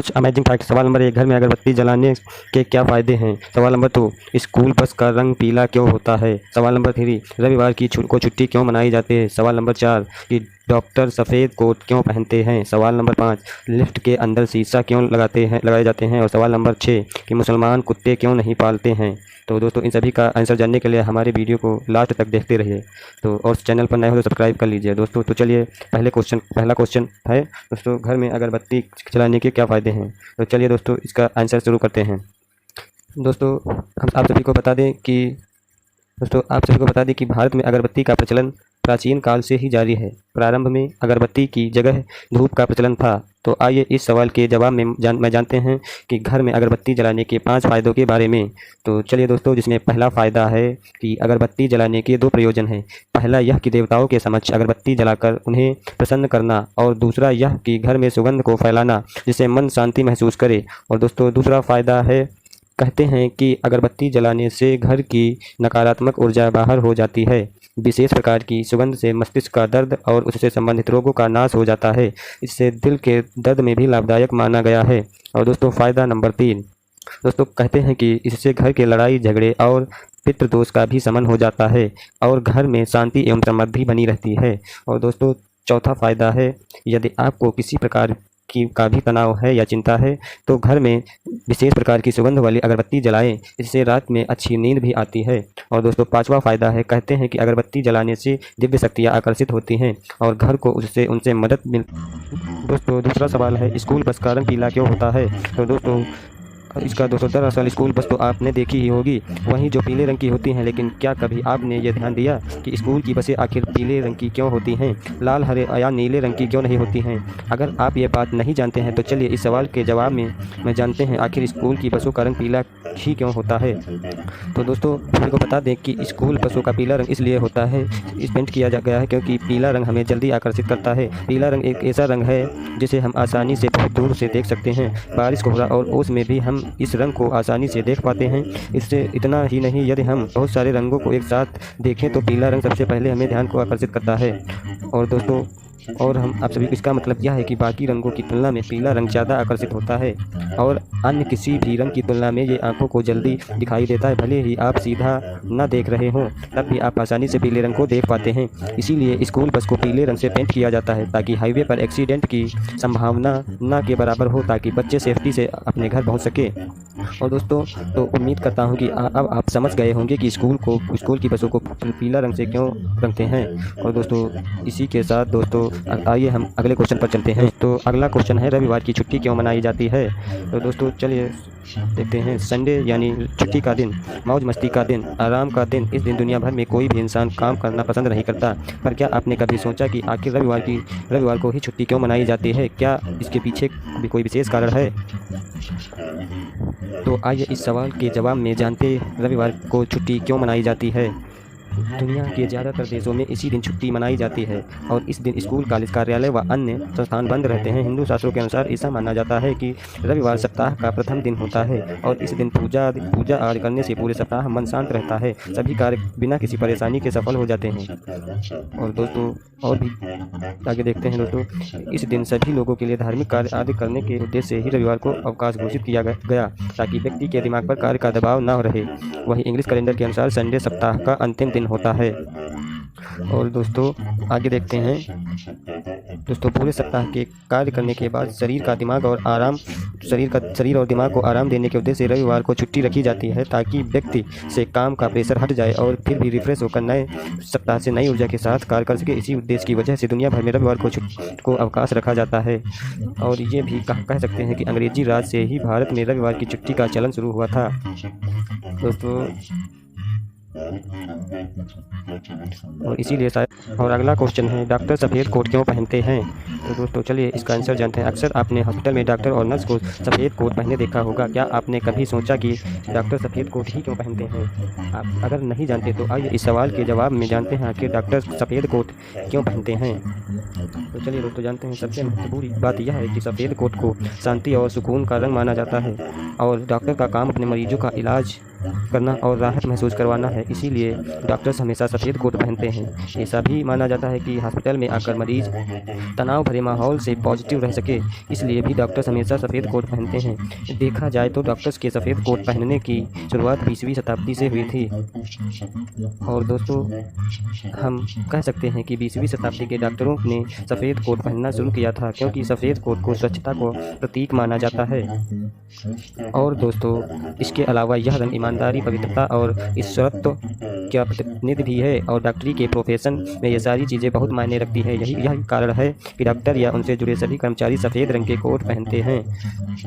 कुछ amazing fact. सवाल number 1, घर में अगरबत्ती जलाने के क्या फ़ायदे हैं? सवाल नंबर 2, स्कूल बस का रंग पीला क्यों होता है? सवाल नंबर 3, रविवार की को छुट्टी क्यों मनाई जाती है? सवाल नंबर 4, कि डॉक्टर सफ़ेद कोट क्यों पहनते हैं? सवाल नंबर 5, लिफ्ट के अंदर शीशा क्यों लगाए जाते हैं? और सवाल नंबर 6, कि मुसलमान कुत्ते क्यों नहीं पालते हैं? तो दोस्तों इन सभी का आंसर जानने के लिए हमारे वीडियो को लास्ट तक देखते रहिए। तो और चैनल पर नए हो तो सब्सक्राइब कर लीजिए दोस्तों। तो चलिए पहला क्वेश्चन है दोस्तों, घर में अगरबत्ती जलाने के क्या फ़ायदे हैं? तो चलिए दोस्तों इसका आंसर शुरू करते हैं। दोस्तों हम आप सभी को बता दें कि भारत में अगरबत्ती का प्रचलन प्राचीन काल से ही जारी है। प्रारंभ में अगरबत्ती की जगह धूप का प्रचलन था। तो आइए इस सवाल के जवाब में जानते हैं कि घर में अगरबत्ती जलाने के 5 फ़ायदों के बारे में। तो चलिए दोस्तों, जिसमें पहला फ़ायदा है कि अगरबत्ती जलाने के 2 प्रयोजन हैं। पहला यह कि देवताओं के समक्ष अगरबत्ती जलाकर उन्हें प्रसन्न करना, और दूसरा यह कि घर में सुगंध को फैलाना जिससे मन शांति महसूस करे। और दोस्तों दूसरा फ़ायदा है, कहते हैं कि अगरबत्ती जलाने से घर की नकारात्मक ऊर्जा बाहर हो जाती है। विशेष प्रकार की सुगंध से मस्तिष्क का दर्द और उससे संबंधित रोगों का नाश हो जाता है। इससे दिल के दर्द में भी लाभदायक माना गया है। और दोस्तों फ़ायदा नंबर 3, दोस्तों कहते हैं कि इससे घर के लड़ाई झगड़े और पितृदोष का भी शमन हो जाता है और घर में शांति एवं समृद्धि बनी रहती है। और दोस्तों चौथा फ़ायदा है, यदि आपको किसी प्रकार का भी तनाव है या चिंता है तो घर में विशेष प्रकार की सुगंध वाली अगरबत्ती जलाएं, इससे रात में अच्छी नींद भी आती है। और दोस्तों 5वां फ़ायदा है, कहते हैं कि अगरबत्ती जलाने से दिव्य शक्तियाँ आकर्षित होती हैं और घर को उनसे मदद मिल। दोस्तों दूसरा सवाल है, स्कूल बस का रंग पीला क्यों होता है? तो दोस्तों इसका दोस्तों दरअसल स्कूल बस तो आपने देखी ही होगी, वहीं जो पीले रंग की होती हैं। लेकिन क्या कभी आपने ये ध्यान दिया कि स्कूल की बसें आखिर पीले रंग की क्यों होती हैं, लाल हरे या नीले रंग की क्यों नहीं होती हैं? अगर आप ये बात नहीं जानते हैं तो चलिए इस सवाल के जवाब में जानते हैं आखिर स्कूल की बसों का रंग पीला ही क्यों होता है। तो दोस्तों सभी को बता दें कि स्कूल बसों का पीला रंग इसलिए होता है, इस पेंट किया गया है क्योंकि पीला रंग हमें जल्दी आकर्षित करता है। पीला रंग एक ऐसा रंग है जिसे हम आसानी से बहुत दूर से देख सकते हैं। बारिश, कोहरा और ओस में भी हम इस रंग को आसानी से देख पाते हैं। इससे इतना ही नहीं, यदि हम बहुत सारे रंगों को एक साथ देखें तो पीला रंग सबसे पहले हमें ध्यान को आकर्षित करता है। और दोस्तों हम आप सभी को इसका मतलब यह है कि बाकी रंगों की तुलना में पीला रंग ज़्यादा आकर्षित होता है और अन्य किसी भी रंग की तुलना में ये आंखों को जल्दी दिखाई देता है। भले ही आप सीधा न देख रहे हों तब भी आप आसानी से पीले रंग को देख पाते हैं। इसीलिए स्कूल बस को पीले रंग से पेंट किया जाता है ताकि हाईवे पर एक्सीडेंट की संभावना न के बराबर हो, ताकि बच्चे सेफ्टी से अपने घर पहुँच सके। और दोस्तों तो उम्मीद करता हूँ कि अब आप समझ गए होंगे कि स्कूल की बसों को पीला रंग से क्यों रंगते हैं। और दोस्तों इसी के साथ दोस्तों आइए हम अगले क्वेश्चन पर चलते हैं। तो अगला क्वेश्चन है, रविवार की छुट्टी क्यों मनाई जाती है? तो दोस्तों चलिए देखते हैं। संडे यानी छुट्टी का दिन, मौज मस्ती का दिन, आराम का दिन। इस दिन दुनिया भर में कोई भी इंसान काम करना पसंद नहीं करता। पर क्या आपने कभी सोचा कि आखिर रविवार को ही छुट्टी क्यों मनाई जाती है? क्या इसके पीछे भी कोई विशेष कारण है? तो आइए इस सवाल के जवाब में जानते रविवार को छुट्टी क्यों मनाई जाती है। दुनिया के ज़्यादातर देशों में इसी दिन छुट्टी मनाई जाती है और इस दिन स्कूल, कॉलेज, कार्यालय व अन्य संस्थान बंद रहते हैं। हिंदू शास्त्रों के अनुसार ऐसा माना जाता है कि रविवार सप्ताह का प्रथम दिन होता है और इस दिन पूजा आदि करने से पूरे सप्ताह मन शांत रहता है। सभी कार्य बिना किसी परेशानी के सफल हो जाते हैं। और दोस्तों और भी आगे देखते हैं। दोस्तों इस दिन सभी लोगों के लिए धार्मिक कार्य आदि करने के उद्देश्य से ही रविवार को अवकाश घोषित किया गया ताकि व्यक्ति के दिमाग पर कार्य का दबाव न रहे। वहीं इंग्लिश कैलेंडर के अनुसार संडे सप्ताह का अंतिम दिन होता है। और दोस्तों आगे देखते हैं। दोस्तों पूरे सप्ताह के कार्य करने के बाद शरीर और दिमाग को आराम देने के उद्देश्य से रविवार को छुट्टी रखी जाती है ताकि व्यक्ति से काम का प्रेशर हट जाए और फिर भी रिफ्रेश होकर नए सप्ताह से नई ऊर्जा के साथ कार्य कर सके। इसी उद्देश्य की वजह से दुनिया भर में रविवार को अवकाश रखा जाता है। और ये भी कह सकते हैं कि अंग्रेजी राज से ही भारत में रविवार की छुट्टी का चलन शुरू हुआ था। दोस्तों और इसीलिए शायद। और अगला क्वेश्चन है, डॉक्टर सफ़ेद कोट क्यों पहनते हैं? तो दोस्तों चलिए इसका आंसर जानते हैं। अक्सर आपने हॉस्पिटल में डॉक्टर और नर्स को सफ़ेद कोट पहने देखा होगा। क्या आपने कभी सोचा कि डॉक्टर सफ़ेद कोट ही क्यों पहनते हैं? आप अगर नहीं जानते तो आइए इस सवाल के जवाब में जानते हैं कि डॉक्टर सफ़ेद कोट क्यों पहनते हैं। तो चलिए दोस्तों जानते हैं। सबसे महत्वपूर्ण बात यह है कि सफ़ेद कोट को शांति और सुकून का रंग माना जाता है और डॉक्टर का काम अपने मरीजों का इलाज करना और राहत महसूस करवाना है, इसीलिए डॉक्टर्स हमेशा सफ़ेद कोट पहनते हैं। ऐसा भी माना जाता है कि हॉस्पिटल में आकर मरीज तनाव भरे माहौल से पॉजिटिव रह सके, इसलिए भी डॉक्टर्स हमेशा सफ़ेद कोट पहनते हैं। देखा जाए तो डॉक्टर्स के सफ़ेद कोट पहनने की शुरुआत 20वीं शताब्दी से हुई थी। और दोस्तों, हम कह सकते हैं कि 20वीं शताब्दी के डॉक्टरों ने सफ़ेद कोट पहनना शुरू किया था, क्योंकि सफ़ेद कोट को स्वच्छता को प्रतीक माना जाता है। और दोस्तों, इसके अलावा यह रंग ईमानदारी, पवित्रता और ईश्वरत्व का प्रतिनिधि भी है, और डॉक्टरी के प्रोफेशन में ये सारी चीज़ें बहुत मायने रखती है। यही कारण है कि डॉक्टर या उनसे जुड़े सभी कर्मचारी सफ़ेद रंग के कोट पहनते हैं।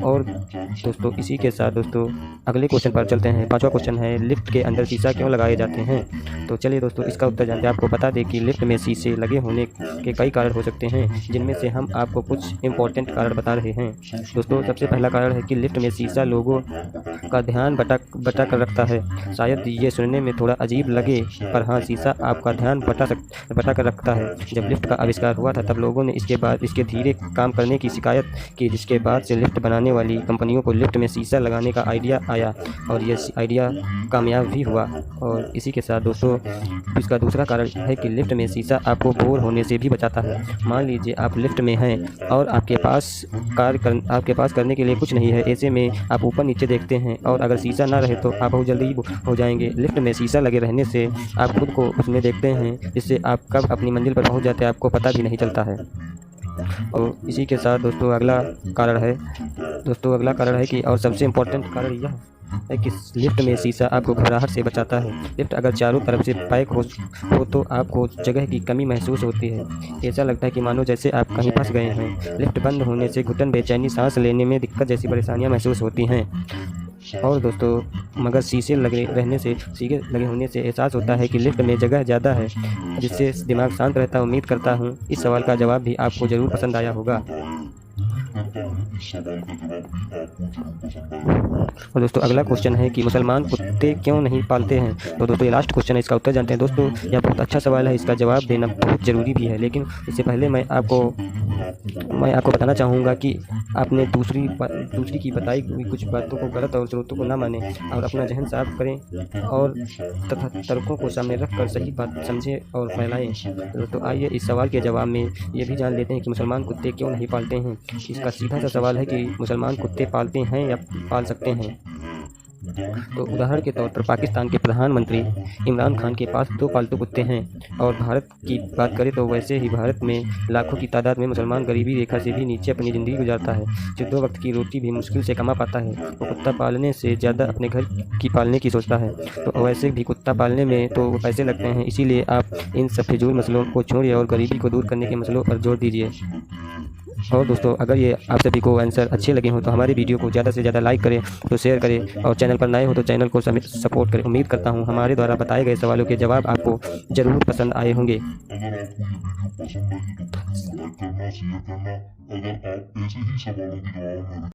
और दोस्तों, इसी के साथ दोस्तों अगले क्वेश्चन पर चलते हैं। 5वां क्वेश्चन है, लिफ्ट के अंदर शीशा क्यों लगाए जाते हैं? तो चलिए दोस्तों, इसका उत्तर जानते हैं। आपको बता दें कि लिफ्ट में शीशे लगे होने के कई कारण हो सकते हैं, जिनमें से हम आपको कुछ इंपॉर्टेंट कारण बता रहे हैं। दोस्तों, सबसे पहला कारण है कि लिफ्ट में शीशा लोगों का ध्यान बटा कर रखता है। शायद ये सुनने में थोड़ा अजीब लगे, पर हाँ, शीशा आपका ध्यान बटा कर रखता है। जब लिफ्ट का आविष्कार हुआ था, तब लोगों ने इसके धीरे काम करने की शिकायत की, जिसके बाद से लिफ्ट बनाने वाली कंपनियों को लिफ्ट में शीशा लगाने का आइडिया आया, और ये आइडिया कामयाब भी हुआ। और इसी के साथ दोस्तों, इसका दूसरा कारण है कि लिफ्ट में शीशा आपको बोर होने से भी बचाता है। मान लीजिए आप लिफ्ट में हैं और आपके पास करने के लिए कुछ नहीं है। ऐसे में आप ऊपर नीचे देखते हैं, और अगर शीशा ना रहे तो आप बहुत जल्दी हो जाएंगे। लिफ्ट में शीशा लगे रहने से आप खुद को उसमें देखते हैं, जिससे आप कब अपनी मंजिल पर पहुंच जाते हैं आपको पता भी नहीं चलता है। और इसी के साथ दोस्तों अगला कारण है कि, और सबसे इम्पोर्टेंट कारण यह है कि लिफ्ट में शीशा आपको घबराहट से बचाता है। लिफ्ट अगर चारों तरफ से पैक हो तो आपको जगह की कमी महसूस होती है। ऐसा लगता है कि मानो जैसे आप कहीं फंस गए हैं। लिफ्ट बंद होने से घुटन, बेचैनी, सांस लेने में दिक्कत जैसी परेशानियां महसूस होती हैं। और दोस्तों, मगर शीशे लगे होने से एहसास होता है कि लिफ्ट में जगह ज़्यादा है, जिससे दिमाग शांत रहता है। उम्मीद करता हूँ इस सवाल का जवाब भी आपको ज़रूर पसंद आया होगा। और दोस्तों अगला क्वेश्चन है कि मुसलमान कुत्ते क्यों नहीं पालते हैं? तो दोस्तों ये लास्ट क्वेश्चन है, इसका उत्तर जानते हैं। दोस्तों यह बहुत अच्छा सवाल है, इसका जवाब देना बहुत ज़रूरी भी है, लेकिन इससे पहले मैं आपको बताना चाहूँगा कि आपने दूसरी की बताई हुई कुछ बातों को गलत और स्रोतों को ना माने, और अपना जहन साफ करें और तथा तर्कों को सामने रख कर सही बात समझें और फैलाएं। तो आइए इस सवाल के जवाब में ये भी जान लेते हैं कि मुसलमान कुत्ते क्यों नहीं पालते हैं। इसका सीधा सा सवाल है कि मुसलमान कुत्ते पालते हैं या पाल सकते हैं। तो उदाहरण के तौर पर पाकिस्तान के प्रधानमंत्री इमरान खान के पास 2 पालतू कुत्ते हैं। और भारत की बात करें तो वैसे ही भारत में लाखों की तादाद में मुसलमान गरीबी रेखा से भी नीचे अपनी ज़िंदगी गुजारता है, जो 2 वक्त की रोटी भी मुश्किल से कमा पाता है। वो कुत्ता पालने से ज़्यादा अपने घर की पालने की सोचता है। तो वैसे भी कुत्ता पालने में तो पैसे लगते हैं, इसीलिए आप इन सब फिजूल मसलों को छोड़िए और गरीबी को दूर करने के मसलों पर जोर दीजिए। और दोस्तों, अगर ये आप सभी को आंसर अच्छे लगे हों तो हमारी वीडियो को ज़्यादा से ज़्यादा लाइक करें, तो शेयर करें, और चैनल पर नए हो तो चैनल को सपोर्ट करें। उम्मीद करता हूँ हमारे द्वारा बताए गए सवालों के जवाब आपको ज़रूर पसंद आए होंगे। अगर आप ऐसे ही सवालों के जवाब